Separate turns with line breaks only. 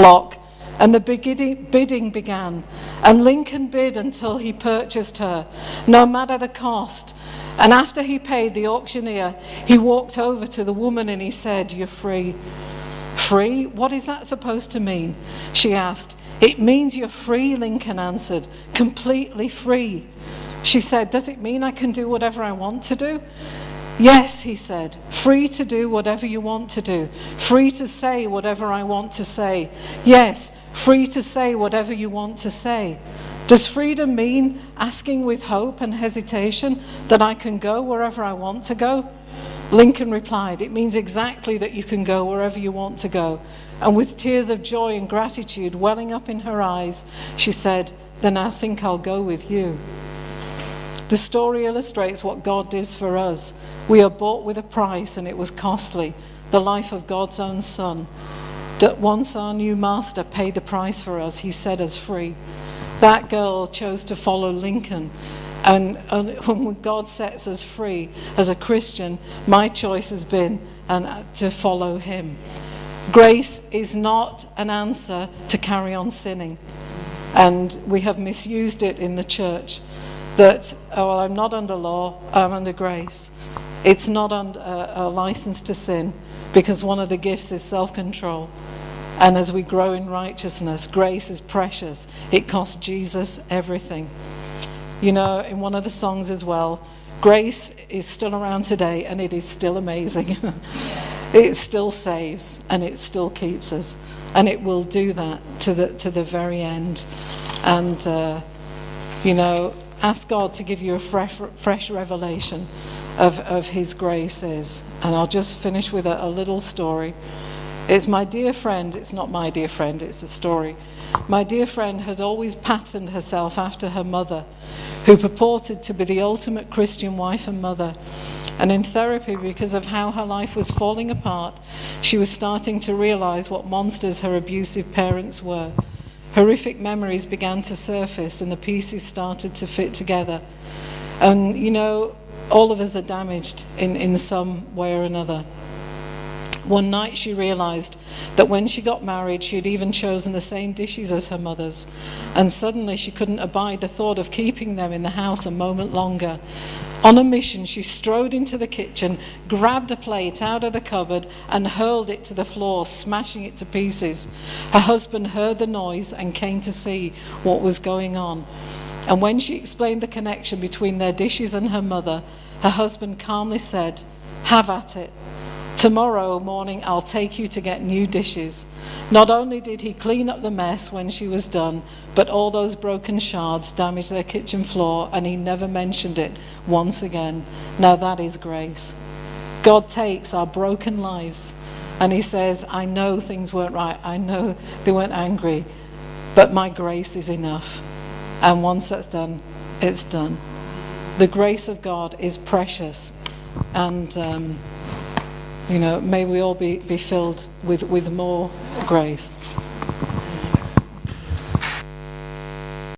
block, and the bidding began. And Lincoln bid until he purchased her, no matter the cost. And after he paid the auctioneer, he walked over to the woman and he said, "You're free." "Free? What is that supposed to mean?" she asked. "It means you're free," Lincoln answered, "completely free." She said, "Does it mean I can do whatever I want to do?" "Yes," he said, "free to do whatever you want to do, free to say whatever I want to say. Yes, free to say whatever you want to say. Does freedom mean asking with hope and hesitation that I can go wherever I want to go?" Lincoln replied, "It means exactly that you can go wherever you want to go." And with tears of joy and gratitude welling up in her eyes, she said, "Then I think I'll go with you." The story illustrates what God did for us. We are bought with a price, and it was costly, the life of God's own Son. That once our new master paid the price for us, he set us free. That girl chose to follow Lincoln, and when God sets us free as a Christian, my choice has been to follow him. Grace is not an answer to carry on sinning, and we have misused it in the church. That, oh, well, I'm not under law, I'm under grace. It's not a license to sin, because one of the gifts is self-control. And as we grow in righteousness, grace is precious. It cost Jesus everything. You know, in one of the songs as well, grace is still around today, and it is still amazing. It still saves, and it still keeps us. And it will do that to the very end. And, you know, ask God to give you a fresh revelation of his graces. And I'll just finish with a little story. It's my dear friend, it's not my dear friend, it's a story. My dear friend had always patterned herself after her mother, who purported to be the ultimate Christian wife and mother. And in therapy, because of how her life was falling apart, she was starting to realize what monsters her abusive parents were. Horrific memories began to surface, and the pieces started to fit together. And, you know, all of us are damaged in some way or another. One night she realized that when she got married, she had even chosen the same dishes as her mother's. And suddenly she couldn't abide the thought of keeping them in the house a moment longer. On a mission, she strode into the kitchen, grabbed a plate out of the cupboard, and hurled it to the floor, smashing it to pieces. Her husband heard the noise and came to see what was going on. And when she explained the connection between their dishes and her mother, her husband calmly said, "Have at it. Tomorrow morning I'll take you to get new dishes." Not only did he clean up the mess when she was done, but all those broken shards damaged their kitchen floor, and he never mentioned it once again. Now that is grace. God takes our broken lives and he says, "I know things weren't right, I know they weren't angry, but my grace is enough." And once that's done, it's done. The grace of God is precious, and you know, may we all be filled with more grace.